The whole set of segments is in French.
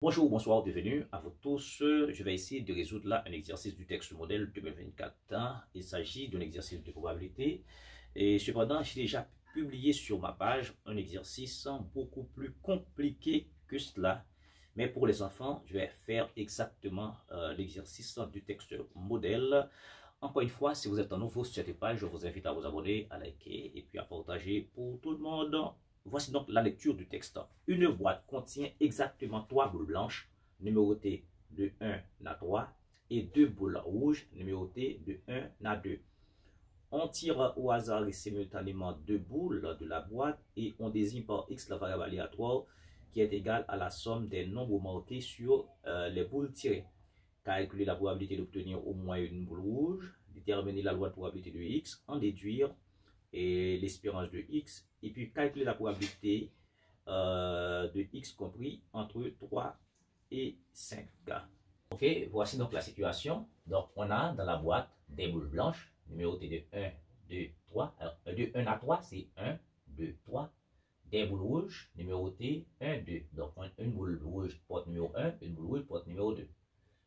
Bonjour, bonsoir, bienvenue à vous tous. Je vais essayer de résoudre là un exercice du texte modèle 2024. Il s'agit d'un exercice de probabilité. Et cependant, j'ai déjà publié sur ma page un exercice beaucoup plus compliqué que cela. Mais pour les enfants, je vais faire exactement l'exercice du texte modèle. Encore une fois, si vous êtes nouveau sur cette page, je vous invite à vous abonner, à liker et puis à partager pour tout le monde. Voici donc la lecture du texte. Une boîte contient exactement 3 boules blanches numérotées de 1 à 3 et 2 boules rouges numérotées de 1 à 2. On tire au hasard et simultanément 2 boules de la boîte et on désigne par X la variable aléatoire qui est égale à la somme des nombres marqués sur les boules tirées. Calculer la probabilité d'obtenir au moins une boule rouge, déterminer la loi de probabilité de X, en déduire et l'espérance de X, et puis calculer la probabilité de X compris entre 3 et 5. Ok, voici donc la situation. Donc, on a dans la boîte des boules blanches, numérotées de 1, 2, 3. Alors, de 1 à 3, c'est 1, 2, 3. Des boules rouges, numérotées 1, 2. Donc, une boule rouge porte numéro 1, une boule rouge porte numéro 2.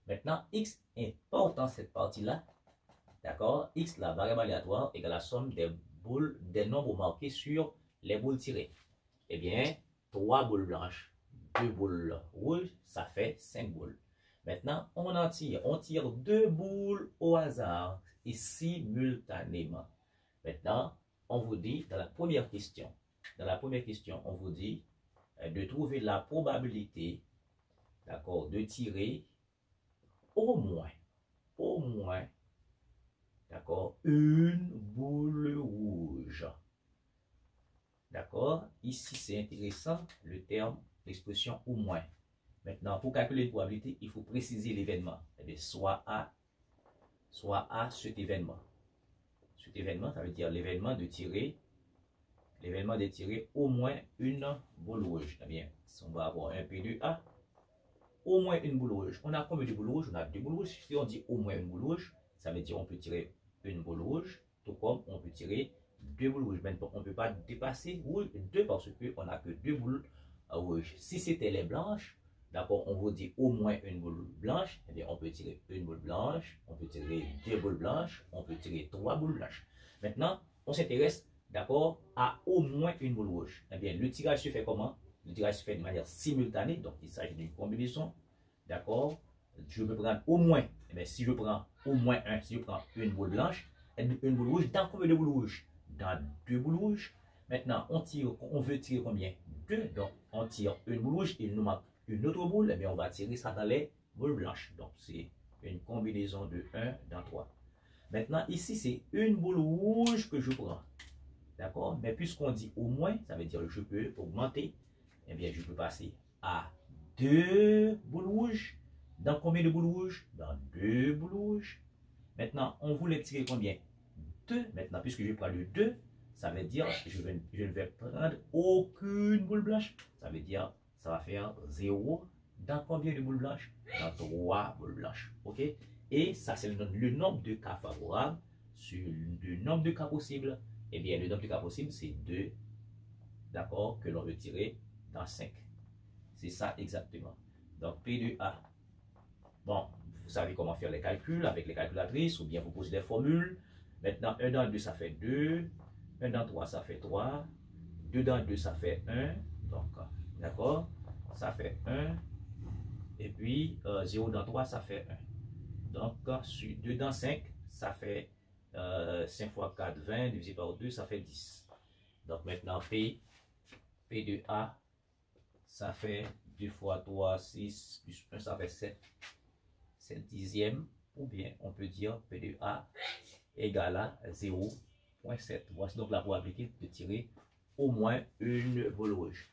Maintenant, X important cette partie-là. D'accord? X, la variable aléatoire, égale la somme des nombres marqués sur les boules tirées. Eh bien, 3 boules blanches, 2 boules rouges, ça fait 5 boules. Maintenant, on en tire. On tire 2 boules au hasard et simultanément. Maintenant, on vous dit, dans la première question, on vous dit de trouver la probabilité, d'accord, de tirer au moins, d'accord, une boule rouge. D'accord? Ici, c'est intéressant, le terme, l'expression au moins. Maintenant, pour calculer la probabilité, il faut préciser l'événement. Eh soit à cet événement. Cet événement, ça veut dire l'événement de tirer au moins une boule rouge. Eh bien, on va avoir un P de A, au moins une boule rouge. On a combien de boules rouges? On a 2 boules rouges. Si on dit au moins une boule rouge, ça veut dire on peut tirer une boule rouge, tout comme on peut tirer 2 boules rouges. Maintenant, on ne peut pas dépasser 2 parce qu'on n'a que 2 boules rouges. Si c'était les blanches, d'accord, on vous dit au moins une boule blanche, eh bien, on peut tirer une boule blanche, on peut tirer 2 boules blanches, on peut tirer 3 boules blanches. Maintenant, on s'intéresse, d'accord, à au moins une boule rouge. Eh bien, le tirage se fait comment? Le tirage se fait de manière simultanée, donc il s'agit d'une combinaison. D'accord? Je peux prendre au moins, eh bien, si je prends au moins si je prends une boule blanche, une boule rouge, dans combien de boules rouges? Dans 2 boules rouges. Maintenant, on veut tirer combien? 2. Donc, on tire une boule rouge, il nous manque une autre boule, eh bien, on va tirer ça dans les boules blanches. Donc, c'est une combinaison de 1 dans 3. Maintenant, ici, c'est une boule rouge que je prends. D'accord? Mais puisqu'on dit au moins, ça veut dire que je peux augmenter. Eh bien, je peux passer à 2 boules rouges. Dans combien de boules rouges? Dans 2 boules rouges. Maintenant, on voulait tirer combien? 2. Maintenant, puisque je prends le 2, ça veut dire que je ne vais prendre aucune boule blanche. Ça veut dire ça va faire 0. Dans combien de boules blanches? Dans 3 boules blanches. OK? Et ça, c'est le nombre de cas favorables sur le nombre de cas possibles. Eh bien, le nombre de cas possibles, c'est 2, d'accord, que l'on veut tirer dans 5. C'est ça exactement. Donc, P de A. Bon, vous savez comment faire les calculs avec les calculatrices ou bien vous posez des formules. Maintenant, 1 dans 2, ça fait 2. 1 dans 3, ça fait 3. 2 dans 2, ça fait 1. Donc, d'accord, ça fait 1. Et puis, 0 dans 3, ça fait 1. Donc, sur 2 dans 5, ça fait 5 fois 4, 20, divisé par 2, ça fait 10. Donc, maintenant, P de A, ça fait 2 fois 3, 6, plus 1, ça fait 7. 7 dixièmes, ou bien on peut dire P de A égale à 0,7. Voici donc la probabilité de tirer au moins une boule rouge.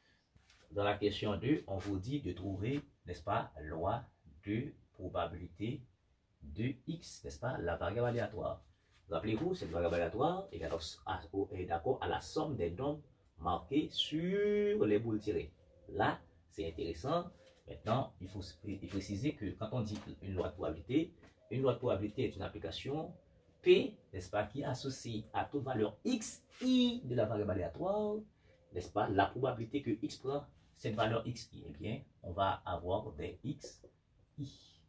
Dans la question 2, on vous dit de trouver, n'est-ce pas, la loi de probabilité de X, n'est-ce pas, la variable aléatoire. Rappelez-vous, cette variable aléatoire est d'accord à la somme des nombres marqués sur les boules tirées. Là, c'est intéressant. Maintenant, il faut préciser que quand on dit une loi de probabilité est une application P, n'est-ce pas, qui associe à toute valeur X, I de la variable aléatoire, n'est-ce pas, la probabilité que X prend, cette valeur xi? Eh bien, on va avoir des xi.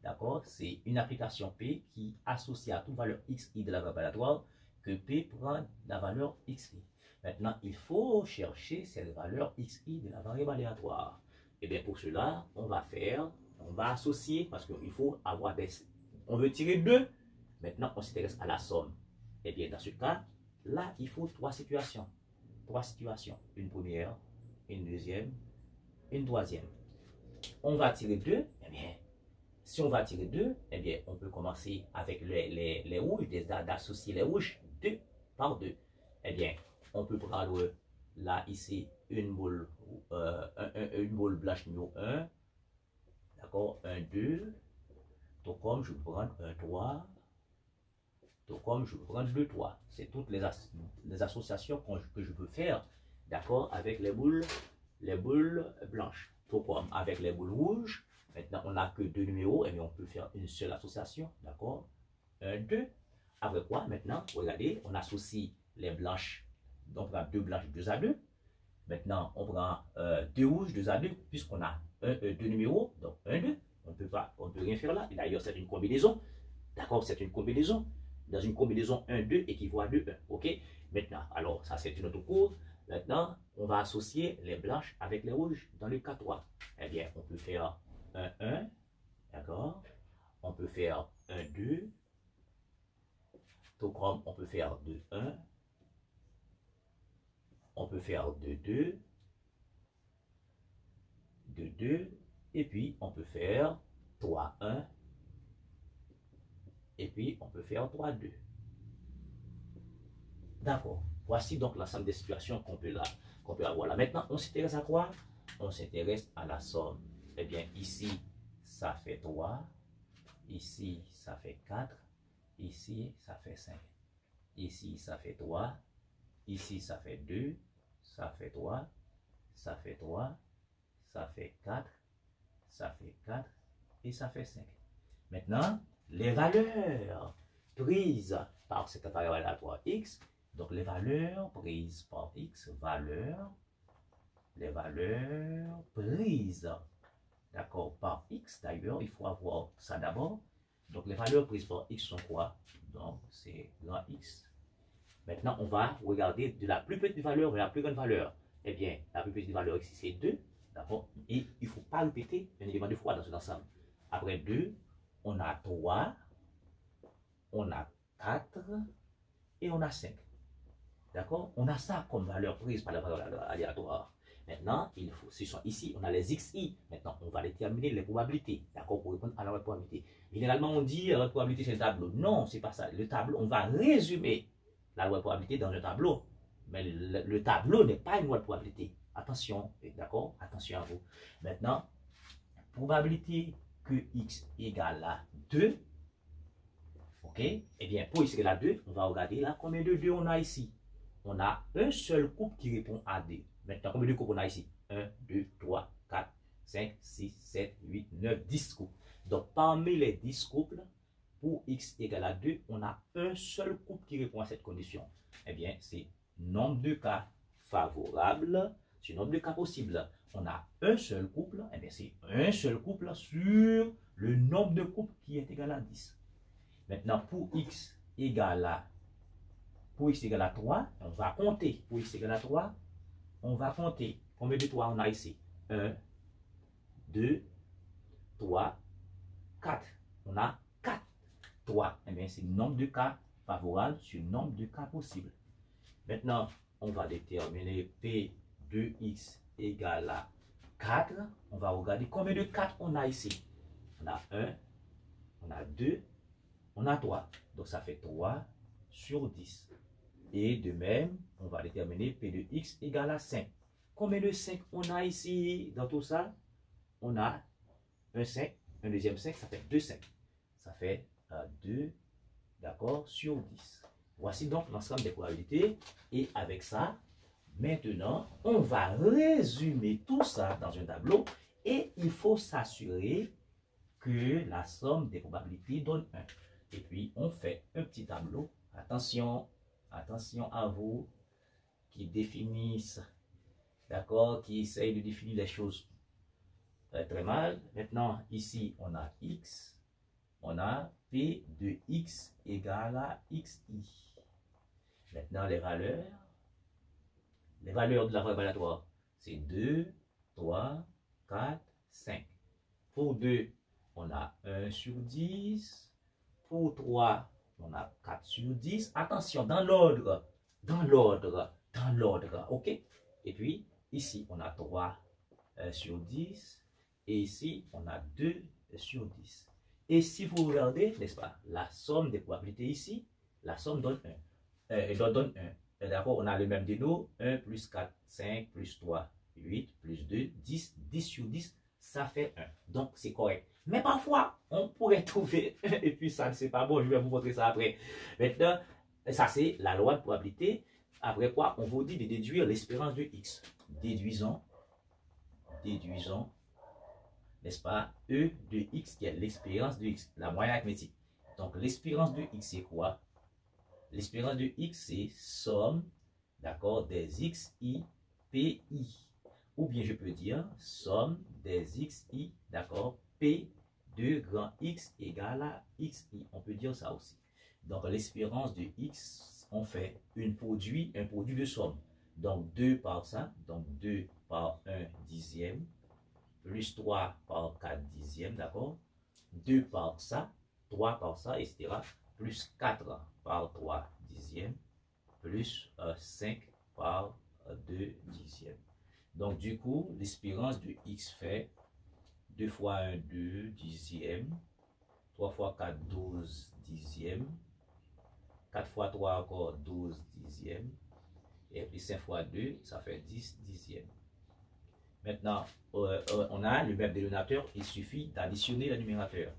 D'accord? C'est une application P qui associe à toute valeur xi de la variable aléatoire que P prend la valeur xi. Maintenant, il faut chercher cette valeur xi de la variable aléatoire. Et bien, pour cela, on va associer, parce qu'il faut avoir des... On veut tirer 2. Maintenant, on s'intéresse à la somme. Et bien, dans ce cas, là, il faut 3 situations. 3 situations. Une première, une deuxième, une troisième. On va tirer 2. Eh bien, si on va tirer 2, eh bien, on peut commencer avec les rouges, d'associer les rouges 2 par 2. Eh bien, on peut prendre là, ici, une boule blanche numéro 1. D'accord? 1, 2. Tout comme je peux prendre un 3. Tout comme je peux prendre 2, 3. C'est toutes les associations que je peux faire. D'accord? Avec les boules blanches. Tout comme avec les boules rouges. Maintenant, on n'a que 2 numéros. Et bien, on peut faire une seule association. D'accord? 1, 2. Après quoi? Maintenant, regardez, on associe les blanches. Donc, on prend 2 blanches 2 à 2. Maintenant, on prend 2 rouges 2 à 2, puisqu'on a 2 numéros. Donc, 1, 2. On ne peut rien faire là. D'ailleurs, c'est une combinaison. D'accord? C'est une combinaison. Dans une combinaison 1, 2 équivaut à 2, 1. OK? Maintenant, alors, ça, c'est une autre cours. Maintenant, on va associer les blanches avec les rouges dans le cas 3. Eh bien, on peut faire 1, 1. D'accord? On peut faire 1, 2. Tout comme on peut faire 2, 1. On peut faire 2, 2. 2, 2. Et puis, on peut faire 3, 1. Et puis, on peut faire 3, 2. D'accord. Voici donc l'ensemble des situations qu'on peut avoir là. Maintenant, on s'intéresse à quoi? On s'intéresse à la somme. Eh bien, ici, ça fait 3. Ici, ça fait 4. Ici, ça fait 5. Ici, ça fait 3. Ici, ça fait 2. Ça fait 3. Ça fait 3. Ça fait 4. Ça fait 4. Et ça fait 5. Maintenant, les valeurs prises par cette variable aléatoire x. Donc, les valeurs prises par x, les valeurs prises, d'accord, par x, d'ailleurs, il faut avoir ça d'abord. Donc, les valeurs prises par x sont quoi? Donc, c'est grand x. Maintenant, on va regarder de la plus petite valeur vers la plus grande valeur. Eh bien, la plus petite valeur ici, c'est 2, d'accord? Et il ne faut pas répéter un élément de fois dans cet ensemble. Après 2, on a 3, on a 4 et on a 5. D'accord? On a ça comme valeur prise par la valeur aléatoire. Maintenant, il faut, ce sont ici, on a les xi. Maintenant, on va déterminer les probabilités. D'accord? Pour répondre à la probabilité. Généralement, on dit la probabilité, c'est le tableau. Non, c'est pas ça. Le tableau, on va résumer la loi de probabilité dans un tableau. Mais le tableau n'est pas une loi de probabilité. Attention, d'accord? Attention à vous. Maintenant, probabilité que x égale à 2. Ok? Eh bien, pour x égale à 2, on va regarder là combien de 2 on a ici. On a un seul couple qui répond à 2. Maintenant, combien de couples on a ici? 1, 2, 3, 4, 5, 6, 7, 8, 9, 10 couples. Donc, parmi les 10 couples, pour x égale à 2, on a un seul couple qui répond à cette condition. Eh bien, c'est nombre de cas favorables sur nombre de cas possibles. On a un seul couple, eh bien, c'est un seul couple sur le nombre de couples qui est égal à 10. Maintenant, pour x égale à 3, on va compter. Pour x égale à 3, on va compter. Combien de 3 on a ici? 1, 2, 3, 4. On a 4 3. Eh bien, c'est le nombre de cas favorables sur le nombre de cas possibles. Maintenant, on va déterminer P de x égale à 4. On va regarder combien de 4 on a ici. On a 1, on a 2, on a 3. Donc, ça fait 3 sur 10. Et de même, on va déterminer P de x égale à 5. Combien de 5 on a ici dans tout ça? On a un 5, un deuxième 5, ça fait 2 5. Ça fait 2, d'accord, sur 10. Voici donc l'ensemble des probabilités. Et avec ça, maintenant, on va résumer tout ça dans un tableau. Et il faut s'assurer que la somme des probabilités donne 1. Et puis, on fait un petit tableau. Attention, attention à vous qui définissent d'accord, qui essaye de définir les choses très mal. Maintenant, ici, on a x, on a p de x égale à xi. Maintenant, les valeurs de la voie évaluatoire, c'est 2, 3, 4, 5. Pour 2, on a 1 sur 10. Pour 3, on a 4 sur 10. Attention, dans l'ordre, ok? Et puis, ici, on a 3 sur 10. Et ici, on a 2 sur 10. Et si vous regardez, n'est-ce pas, la somme des probabilités ici, la somme donne 1. Donne 1. D'accord, on a le même déno, 1 plus 4, 5 plus 3, 8 plus 2, 10, 10 sur 10, ça fait 1. Donc, c'est correct. Mais parfois, on pourrait trouver 1 et puis ça, c'est pas bon. Je vais vous montrer ça après. Maintenant, ça, c'est la loi de probabilité. Après quoi, on vous dit de déduire l'espérance de x. Déduisons, n'est-ce pas, E de x qui est l'espérance de x, la moyenne arithmétique. Donc, l'espérance de x, c'est quoi? L'espérance de x, c'est somme, d'accord, des xi, pi. Ou bien je peux dire somme des xi, d'accord, p de grand x égale à xi. On peut dire ça aussi. Donc, l'espérance de x, on fait un produit de somme. Donc, 2 par ça, donc 2 par 1 dixième, plus 3 par 4 dixièmes, d'accord? 2 par ça, 3 par ça, etc. Plus 4 par 3 dixièmes, plus 5 par 2 dixièmes. Donc, du coup, l'espérance de x fait 2 fois 1, 2 dixièmes, 3 fois 4, 12 dixièmes, 4 fois 3 encore 12 dixièmes, et puis 5 fois 2, ça fait 10 dixièmes. Maintenant, on a le même dénominateur, il suffit d'additionner le numérateur.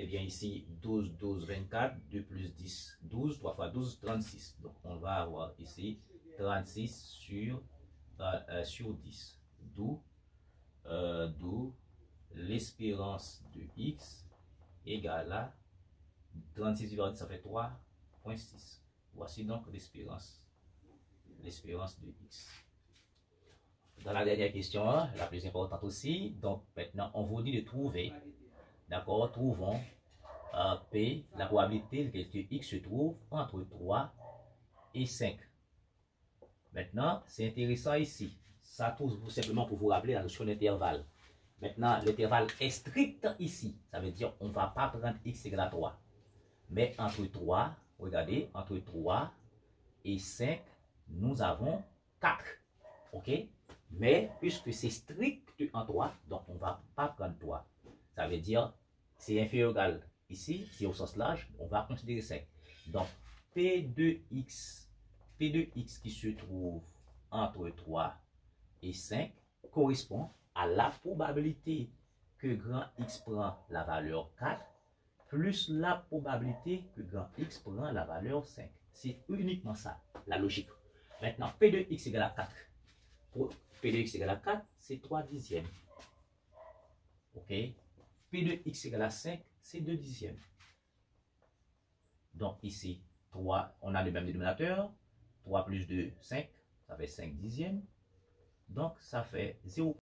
Eh bien ici, 12, 12, 24, 2 plus 10, 12, 3 fois 12, 36. Donc on va avoir ici 36 sur 10. D'où l'espérance de x égale à 36 divisé 10, ça fait 3,6. Voici donc l'espérance de x. Dans la dernière question, la plus importante aussi, donc maintenant on vous dit de trouver, d'accord, trouvons P, la probabilité que x se trouve entre 3 et 5. Maintenant, c'est intéressant ici, ça tout simplement pour vous rappeler la notion d'intervalle. Maintenant, l'intervalle est strict ici, ça veut dire on ne va pas prendre x égale à 3. Mais entre 3, regardez, entre 3 et 5, nous avons 4. Ok? Mais puisque c'est strict en 3, donc on ne va pas prendre 3. Ça veut dire c'est inférieur ou égal ici, c'est au sens large, on va considérer 5. Donc P de x qui se trouve entre 3 et 5 correspond à la probabilité que grand X prend la valeur 4 plus la probabilité que grand X prend la valeur 5. C'est uniquement ça, la logique. Maintenant, P de x égale à 4. Pour P de x égale à 4, c'est 3 dixièmes. Ok? P de x égale à 5, c'est 2 dixièmes. Donc ici, 3, on a le même dénominateur. 3 plus 2, 5, ça fait 5 dixièmes. Donc ça fait 0.